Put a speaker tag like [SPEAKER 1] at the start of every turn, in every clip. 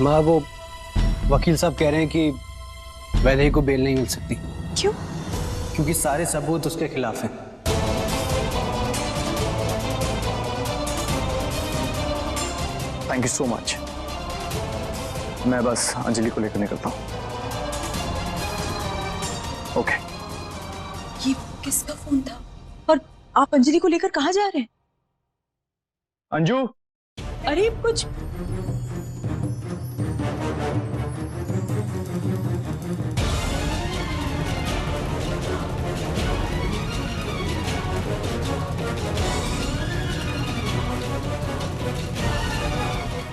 [SPEAKER 1] माँ, वो वकील साहब कह रहे हैं कि वैदेही को बेल नहीं मिल सकती।
[SPEAKER 2] क्यों?
[SPEAKER 1] क्योंकि सारे सबूत उसके खिलाफ हैं।
[SPEAKER 3] Thank you so much. मैं बस अंजलि को लेकर निकलता हूँ। ओके।
[SPEAKER 2] ये किसका फोन था? और आप अंजलि को लेकर कहाँ जा रहे हैं?
[SPEAKER 3] अंजू,
[SPEAKER 2] अरे कुछ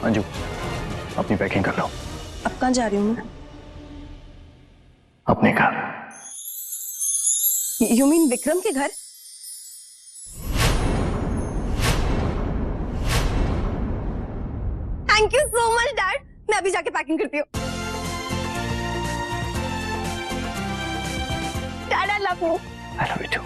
[SPEAKER 3] अंजू अपनी पैकिंग कर लो।
[SPEAKER 2] अब कहाँ जा रही हूँ मैं?
[SPEAKER 3] अपने घर।
[SPEAKER 2] यू मीन विक्रम के घर? Thank you so much dad. मैं अभी जाके पैकिंग करती हूँ। Dad I love you.
[SPEAKER 3] I love you too.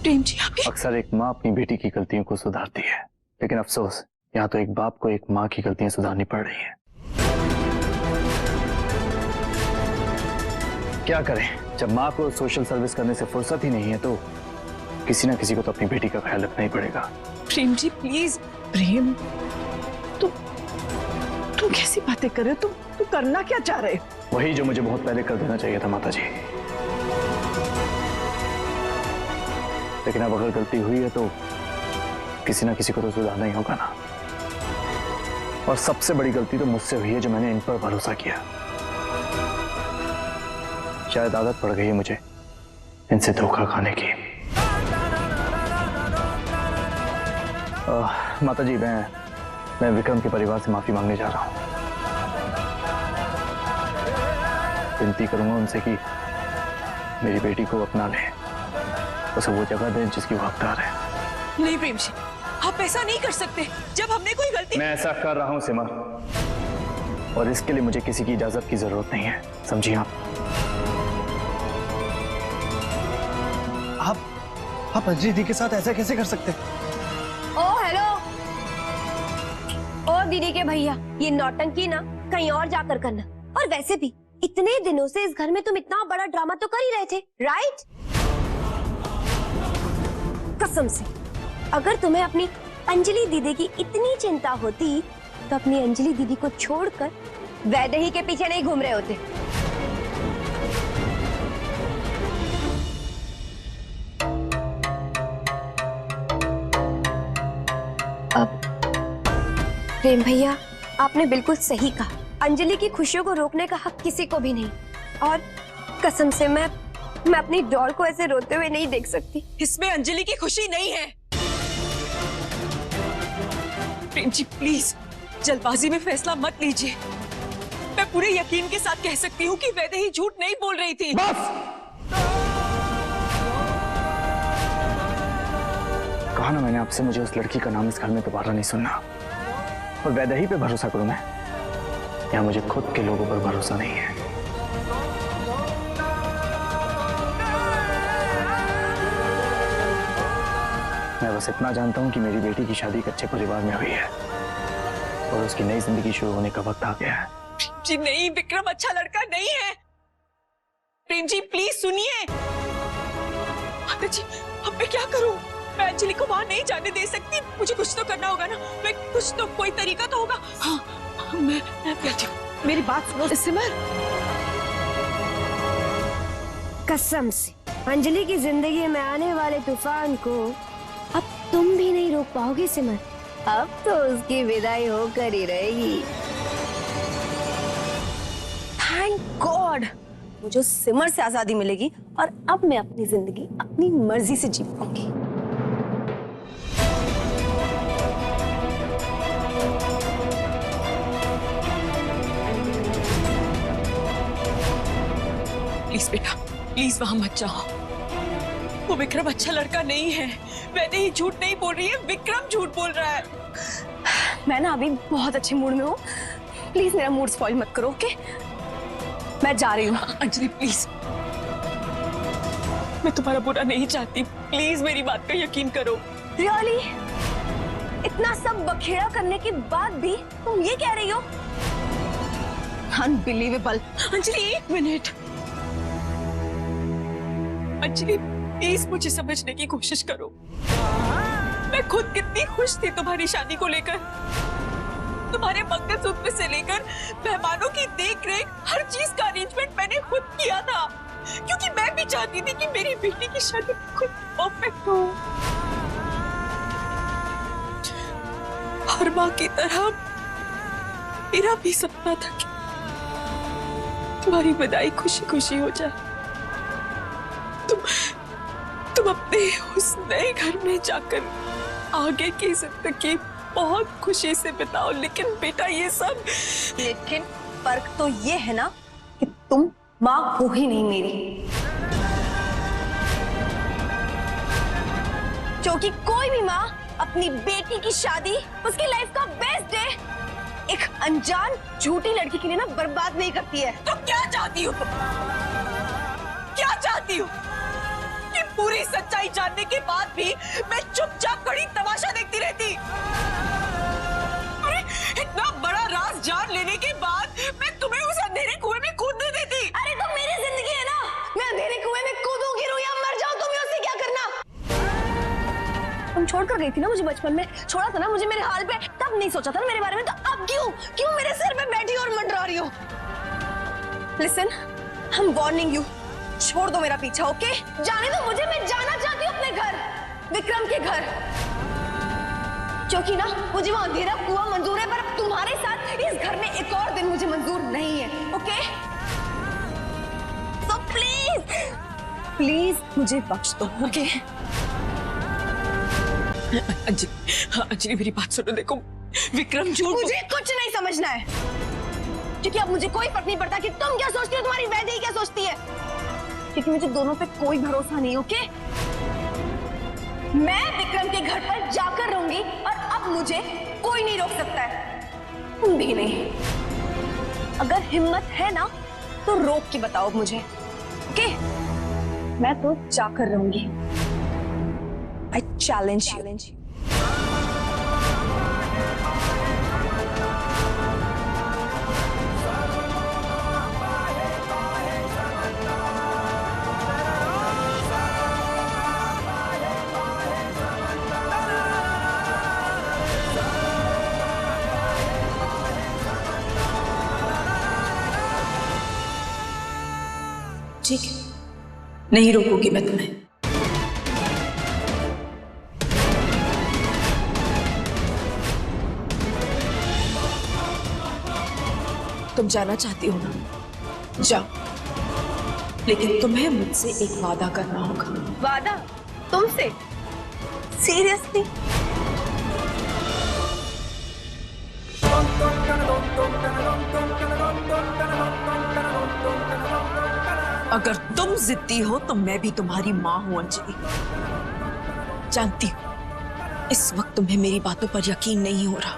[SPEAKER 2] Prem ji आप
[SPEAKER 3] अक्सर एक माँ अपनी बेटी की गलतियों को सुधारती है, लेकिन अफसोस यहाँ तो एक बाप को एक माँ की गलतियां सुधारनी पड़ रही हैं। क्या करें, जब माँ को सोशल सर्विस करने से फुर्सत ही नहीं है तो किसी ना किसी को तो अपनी बेटी का ख्याल रखना ही पड़ेगा।
[SPEAKER 2] प्रेम जी प्लीज। प्रेम तुम कैसी बातें कर रहे हो? तुम करना क्या चाह रहे हो?
[SPEAKER 3] वही जो मुझे बहुत पहले कर देना चाहिए था माता जी, लेकिन अब अगर गलती हुई है तो किसी ना किसी को तो सुधारना ही होगा ना। और सबसे बड़ी गलती तो मुझसे हुई है जो मैंने इन पर भरोसा किया। शायद आदत पड़ गई है मुझे इनसे धोखा खाने की। माता जी, मैं विक्रम के परिवार से माफी मांगने जा रहा हूं। विनती करूंगा उनसे कि मेरी बेटी को अपना लें, उसे वो जगह दें जिसकी वो हकदार है।
[SPEAKER 2] नहीं प्रेम जी, आप ऐसा नहीं कर सकते। जब हमने कोई गलती...
[SPEAKER 3] मैं ऐसा कर रहा हूं सिमर, और इसके लिए मुझे किसी की इजाजत की जरूरत नहीं है, समझिए
[SPEAKER 1] आप अंजलि दी के साथ ऐसा कैसे कर सकते?
[SPEAKER 4] ओ हेलो, ओ दीदी के भैया, ये नौटंकी ना कहीं और जाकर करना। और वैसे भी इतने दिनों से इस घर में तुम इतना बड़ा ड्रामा तो कर ही रहे थे, राइट? कसम से अगर तुम्हें अपनी अंजलि दीदी की इतनी चिंता होती तो अपनी अंजलि दीदी को छोड़कर वैदेही के पीछे नहीं घूम रहे होते। अब प्रेम भैया, आपने बिल्कुल सही कहा। अंजलि की खुशियों को रोकने का हक किसी को भी नहीं। और कसम से मैं अपनी डॉल को ऐसे रोते हुए नहीं देख सकती।
[SPEAKER 2] इसमें अंजलि की खुशी नहीं है। प्रेम जी प्लीज, जल्दबाजी में फैसला मत लीजिए। मैं पूरे यकीन के साथ कह सकती हूँ कि वैदेही झूठ नहीं बोल रही थी।
[SPEAKER 3] बस! कहा ना मैंने आपसे, मुझे उस लड़की का नाम इस घर में दोबारा नहीं सुनना। और वैदेही पे भरोसा करूं मैं, या मुझे खुद के लोगों पर भरोसा नहीं है। मैं बस इतना जानता हूं कि मेरी बेटी की शादी एक अच्छे परिवार में हुई है और उसकी नई जिंदगी शुरू होने का वक्त आ गया है।
[SPEAKER 2] जी नहीं, विक्रम अच्छा लड़का नहीं है। प्रेम जी प्लीज सुनिए। माता जी, अब मैं क्या करूं? मैं अंजलि को वहां नहीं जाने दे सकती। मुझे कुछ तो करना होगा ना। मैं कुछ तो, कोई तरीका तो होगा। हाँ, मैं कहती हूँ। मेरी बात सुनो सिमर।
[SPEAKER 4] कसम से अंजलि की जिंदगी में आने वाले तूफान को अब तुम भी नहीं रोक पाओगे सिमर। अब तो उसकी विदाई होकर ही रहेगी। थैंक गॉड, मुझे सिमर से आजादी मिलेगी और अब मैं अपनी जिंदगी अपनी मर्जी से जी पाऊंगी।
[SPEAKER 2] प्लीज बेटा, प्लीज वहां मत जाओ। वो विक्रम अच्छा लड़का नहीं है। वैदेही झूठ नहीं बोल रही है, विक्रम झूठ बोल रहा है।
[SPEAKER 4] मैं ना अभी बहुत अच्छे मूड में हूँ, प्लीज मेरा मूड स्पॉइल मत करो, ओके? मैं जा रही हूँ।
[SPEAKER 2] अंजलि प्लीज। मैं तुम्हारा बुरा नहीं चाहती, प्लीज मेरी बात का यकीन करो।
[SPEAKER 4] रियली? इतना सब बखेड़ा करने के बाद भी तुम ये कह रही हो? Unbelievable.
[SPEAKER 2] Anjali, 1 minute. Anjali please मुझे समझने की कोशिश करो। मैं खुद कितनी खुश थी तुम्हारी शादी को लेकर। तुम्हारे मंगलसूत्र से लेकर मेहमानों की देख-रेख, हर चीज का अरेंजमेंट मैंने खुद किया था, क्योंकि मैं भी चाहती थी कि मेरी बेटी की शादी खुद परफेक्ट हो। हर माँ की तरह मेरा भी सपना था कि तुम्हारी विदाई खुशी खुशी हो जाए। तुम अपने उस नए घर में जाकर आगे की जिंदगी बहुत खुशी से बिताओ। लेकिन बेटा ये सब,
[SPEAKER 4] लेकिन फर्क तो ये है ना कि तुम माँ हो ही नहीं मेरी। क्योंकि कोई भी माँ अपनी बेटी की शादी, उसकी लाइफ का बेस्ट डे एक अनजान झूठी लड़की के लिए ना बर्बाद नहीं करती है।
[SPEAKER 2] तो क्या चाहती हो तुम? क्या चाहती हो कि पूरी सच्चाई जानने के बाद भी मैं चुपचाप खड़ी तमाशा देखती रहती? अरे इतना बड़ा राज जान लेने के बाद मैं तुम्हें उस अंधेरे कुएं में कूदने देती?
[SPEAKER 4] अरे तो मेरी जिंदगी है ना, मैं अंधेरे कुएं में कूदूं, गिरूं या मर जाऊं, तुम्हें उससे क्या करना? तुम छोड़ कर गई थी ना मुझे बचपन में, छोड़ा था ना मुझे मेरे हाल पे, तब नहीं सोचा था ना मेरे बारे में, तो अब क्यों मेरे सिर पे बैठी और मंडरा रही हो? Listen, I am warning you, छोड़ दो मेरा पीछा, ओके? जाने दो मुझे, मैं जाना चाहती हूँ अपने घर, विक्रम के घर। क्योंकि ना मुझे वो अंधेरा कुआं मंजूर है, पर अब तुम्हारे साथ इस घर में एक और दिन मुझे मंजूर नहीं है, ओके? तो प्लीज मुझे बख्श दो, ओके?
[SPEAKER 2] अंजलि मेरी बात सुनो, देखो विक्रम झूठ।
[SPEAKER 4] मुझे कुछ नहीं समझना है, क्योंकि अब मुझे कोई फर्क नहीं पड़ता कि तुम क्या सोचती हो, तुम्हारी वैदेही क्या सोचती है, क्योंकि मुझे दोनों पे कोई भरोसा नहीं, ओके? मैं विक्रम के घर पर जाकर रहूंगी और अब मुझे कोई नहीं रोक सकता है, तुम भी नहीं। अगर हिम्मत है ना तो रोक के बताओ मुझे, ओके? मैं तो जाकर रहूंगी। I challenge you.
[SPEAKER 2] ठीक है, नहीं रोकूंगी मैं तुम्हें। तुम जाना चाहती हो ना, जाओ, लेकिन तुम्हें मुझसे एक वादा करना होगा।
[SPEAKER 4] वादा? तुमसे? सीरियसली?
[SPEAKER 2] अगर तुम जिद्दी हो तो मैं भी तुम्हारी माँ हूं अंजलि। जानती हूं इस वक्त तुम्हें मेरी बातों पर यकीन नहीं हो रहा,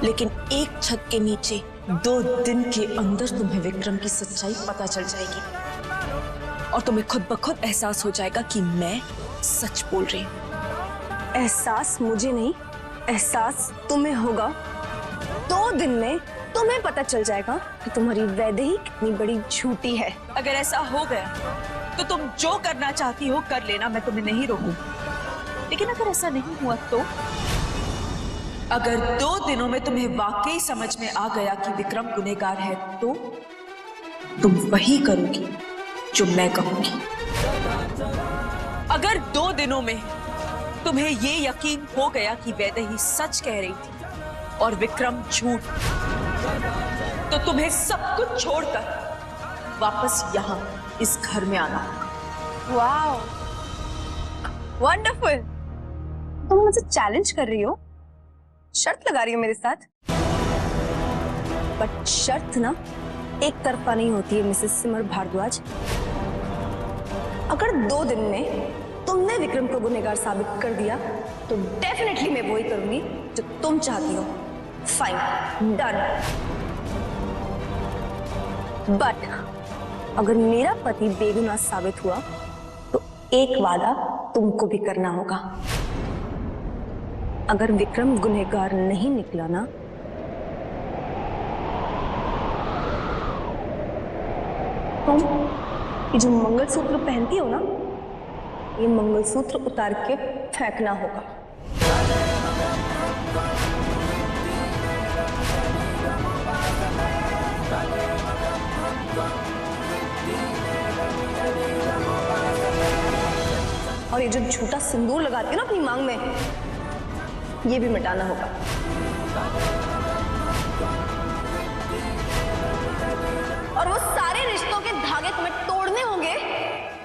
[SPEAKER 2] लेकिन एक छत के नीचे 2 दिन के अंदर तुम्हें विक्रम की सच्चाई पता चल जाएगी और तुम्हें खुद ब खुद एहसास हो जाएगा कि मैं सच बोल रही हूँ।
[SPEAKER 4] एहसास मुझे नहीं, एहसास तुम्हें होगा। 2 दिन में तुम्हें पता चल जाएगा कि तुम्हारी वैदेही कितनी बड़ी झूठी है।
[SPEAKER 2] अगर ऐसा हो गया तो तुम जो करना चाहती हो कर लेना, मैं तुम्हें नहीं रोकूंगी। लेकिन अगर ऐसा नहीं हुआ तो, अगर 2 दिनों में तुम्हें वाकई समझ में आ गया कि विक्रम गुनहगार है, तो तुम वही करोगी जो मैं कहूंगी। अगर 2 दिनों में तुम्हें ये यकीन हो गया कि वैदेही सच कह रही थी और विक्रम झूठ, तो तुम्हें सब कुछ छोड़कर वापस यहाँ इस घर में आना होगा।
[SPEAKER 4] Wow, wonderful. तुम मुझे चैलेंज कर रही हो, शर्त लगा रही हो मेरे साथ? बट शर्त ना एक तरफा नहीं होती है मिसेस सिमर भारद्वाज। अगर 2 दिन में तुमने विक्रम को गुनहगार साबित कर दिया तो डेफिनेटली मैं वही करूंगी जो तुम चाहती हो। Fine, done. बट अगर मेरा पति बेगुनाह साबित हुआ
[SPEAKER 5] एक वादा तुमको भी करना होगा। अगर विक्रम गुनहगार नहीं निकला ना, तुम ये जो मंगलसूत्र पहनती हो ना, ये मंगलसूत्र उतार के फेंकना होगा। और ये जो झूठा सिंदूर लगाती है ना अपनी मांग में, ये भी मिटाना होगा। और वो सारे रिश्तों के धागे तुम्हें तोड़ने होंगे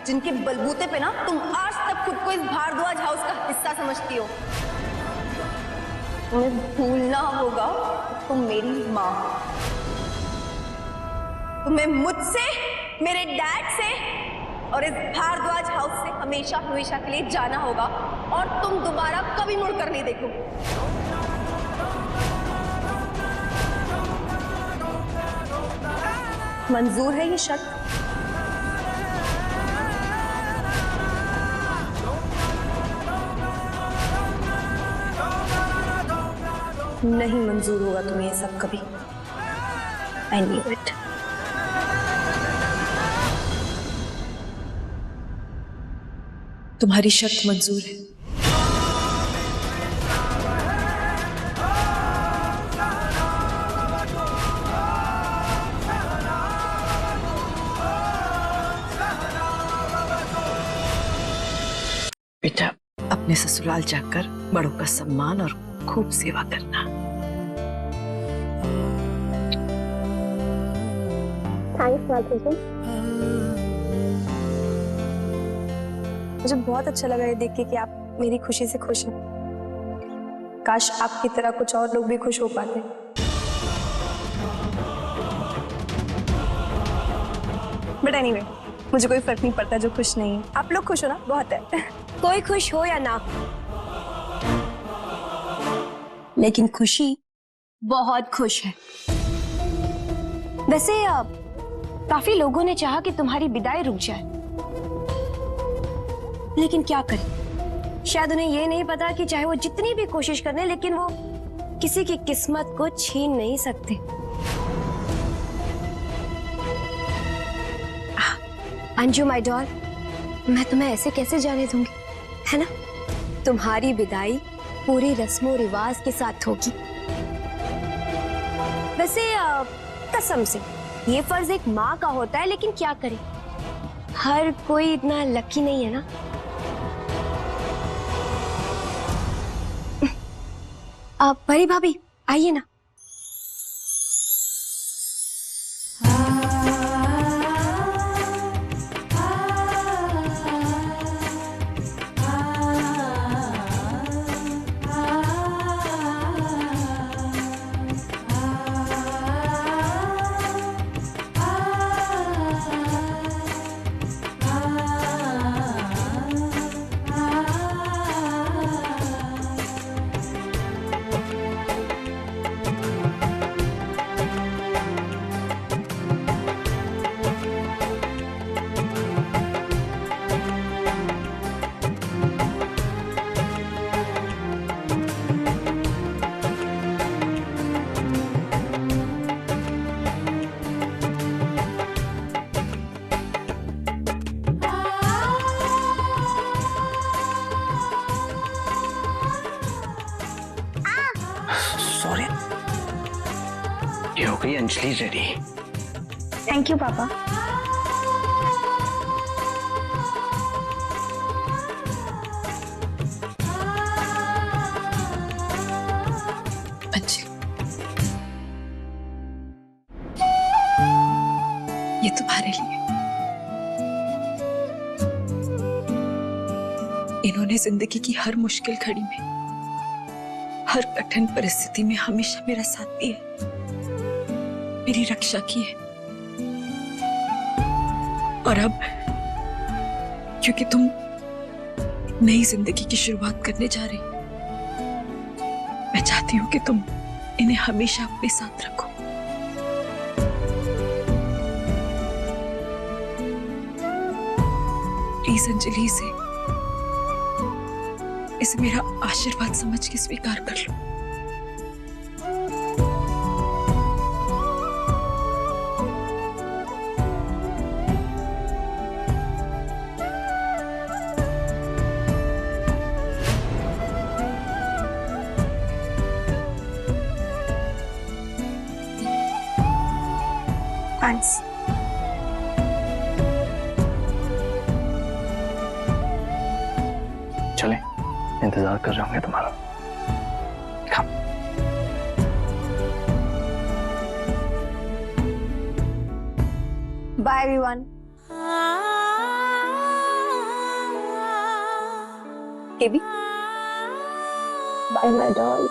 [SPEAKER 5] जिनके बलबूते पे ना तुम आज तक खुद को इस भारद्वाज हाउस का हिस्सा समझती हो। तुम्हें भूलना होगा तुम मेरी माँ हो। तुम्हें मुझसे, मेरे डैड से और इस भारद्वाज हाउस से हमेशा हमेशा के लिए जाना होगा, और तुम दोबारा कभी मुड़कर नहीं देखोगे। मंजूर है ये शर्त? नहीं मंजूर होगा तुम्हें ये सब कभी। I knew it.
[SPEAKER 2] तुम्हारी शर्त मंजूर है। बेटा, अपने ससुराल जाकर बड़ों का सम्मान और खूब सेवा करना।
[SPEAKER 5] थैंक्स माता जी। मुझे बहुत अच्छा लगा ये देख के कि आप मेरी खुशी से खुश हैं। काश आपकी तरह कुछ और लोग भी खुश हो पाते। बट एनीवे, मुझे कोई फर्क नहीं पड़ता जो खुश नहीं है। आप लोग खुश हो ना, बहुत है।
[SPEAKER 4] कोई खुश हो या ना, लेकिन खुशी बहुत खुश है। वैसे काफी लोगों ने चाहा कि तुम्हारी विदाई रुक जाए, लेकिन क्या करें, शायद उन्हें ये नहीं पता कि चाहे वो जितनी भी कोशिश कर लें, लेकिन वो किसी की किस्मत को छीन नहीं सकते। अंजू माय डॉल, मैं तुम्हें ऐसे कैसे जाने दूंगी, है ना? तुम्हारी विदाई पूरी रस्मों रिवाज के साथ होगी। वैसे कसम से ये फर्ज एक माँ का होता है, लेकिन क्या करें, हर कोई इतना लकी नहीं है ना। परी भाभी आइए ना।
[SPEAKER 3] सॉरी, ये हो गई अंजलि रेडी।
[SPEAKER 5] थैंक यू पापा।
[SPEAKER 2] अंजलि, ये तुम्हारे लिए। इन्होंने जिंदगी की हर मुश्किल घड़ी में, हर कठिन परिस्थिति में हमेशा मेरा साथ दिया, मेरी रक्षा की है। और अब क्योंकि तुम नई जिंदगी की शुरुआत करने जा रही, मैं चाहती हूं कि तुम इन्हें हमेशा अपने साथ रखो। प्लीज प्लीज अंजलि इसे मेरा आशीर्वाद समझ के स्वीकार कर लो।
[SPEAKER 4] थैंक्स।
[SPEAKER 3] चलें, इंतजार कर रहे होंगे तुम्हारा।
[SPEAKER 5] Bye everyone. केबी bye my doll.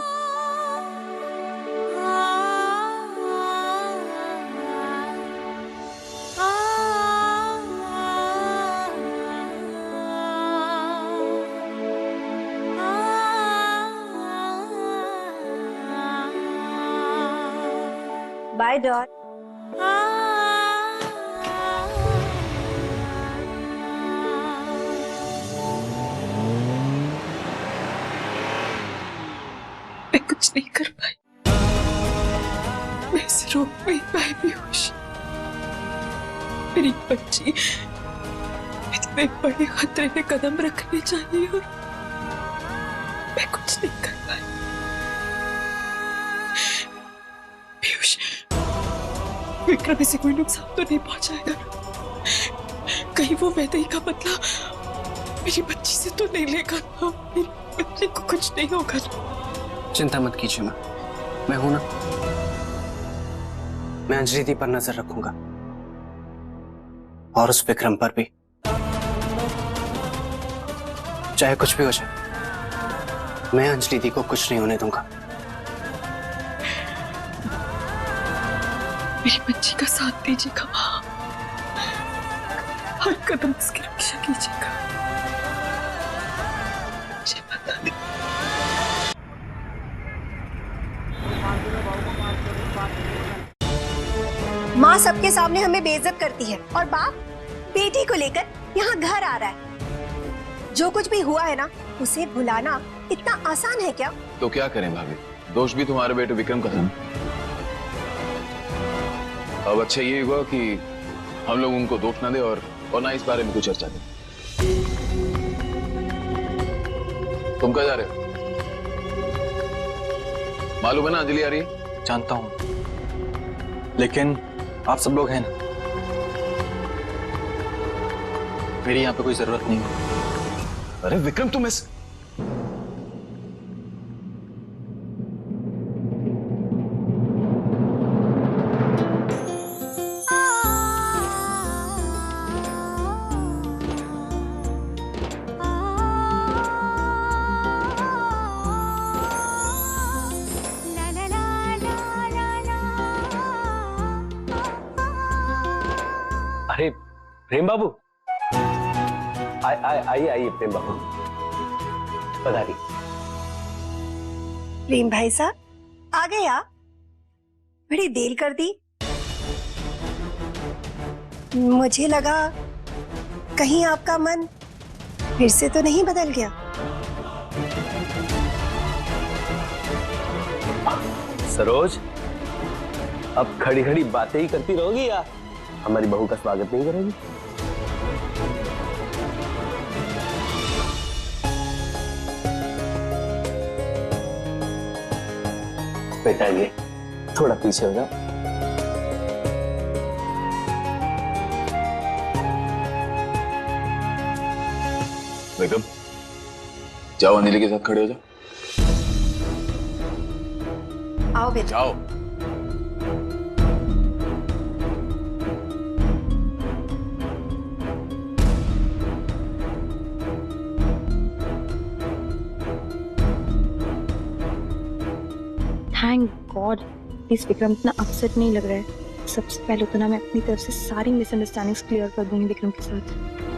[SPEAKER 5] Bye doll.
[SPEAKER 2] मैं कुछ नहीं कर पाई, मैं इसे रोक नहीं पाई पीयूष। मेरी बच्ची इतने बड़े खतरे में कदम रखने चाहिए और मैं कुछ नहीं कर पाई। पीयूष, विक्रम इसे कोई नुकसान तो नहीं पहुंचाएगा? कहीं वो वैदेही का बदला मेरी बच्ची से तो नहीं लेगा? मेरी बच्ची को कुछ नहीं होगा।
[SPEAKER 1] चिंता मत कीजिए माँ, मैं हूं ना। मैं अंजलि दी पर नजर रखूंगा और उस विक्रम पर भी, चाहे कुछ भी हो जाए। मैं अंजलि दी को कुछ नहीं होने दूंगा।
[SPEAKER 2] मेरी बच्ची का साथ दीजिएगा माँ, हर कदम इसकी रक्षा कीजिएगा। जय माता दी।
[SPEAKER 4] माँ सबके सामने हमें बेइज्जत करती है और बाप बेटी को लेकर यहाँ घर आ रहा है। जो कुछ भी हुआ है ना, उसे भुलाना इतना आसान है क्या?
[SPEAKER 6] तो क्या करें भाभी, दोष भी तुम्हारे बेटे विक्रम का था ना। अब अच्छा ये हुआ कि हम लोग उनको दोष ना दे और ना इस बारे में कुछ चर्चा करें। तुम कहाँ जा रहे हो? मालूम है ना अंजलि आ रही है?
[SPEAKER 3] जानता हूं, लेकिन आप सब लोग हैं ना, मेरी यहाँ पे कोई जरूरत नहीं है।
[SPEAKER 6] अरे विक्रम तुम ऐसे
[SPEAKER 1] अरे प्रेम बाबू, आइए प्रेम बाबू, पधारिए।
[SPEAKER 4] प्रेम भाई साहब आ गए आप? बड़ी देर कर दी। मुझे लगा कहीं आपका मन फिर से तो नहीं बदल गया।
[SPEAKER 7] सरोज, अब खड़ी खड़ी बातें ही करती रहोगी या हमारी बहू का स्वागत नहीं करोगी? बेटा ये थोड़ा पीछे हो जाओ।
[SPEAKER 6] विक्रम जाओ, अंजलि के साथ खड़े हो जाओ।
[SPEAKER 4] आओ बेटा।
[SPEAKER 6] जाओ।
[SPEAKER 8] थैंक गॉड इस विक्रम इतना अपसेट नहीं लग रहा है। सबसे पहले तो ना मैं अपनी तरफ से सारी मिसअंडरस्टैंडिंग्स क्लियर कर दूंगी विक्रम के साथ।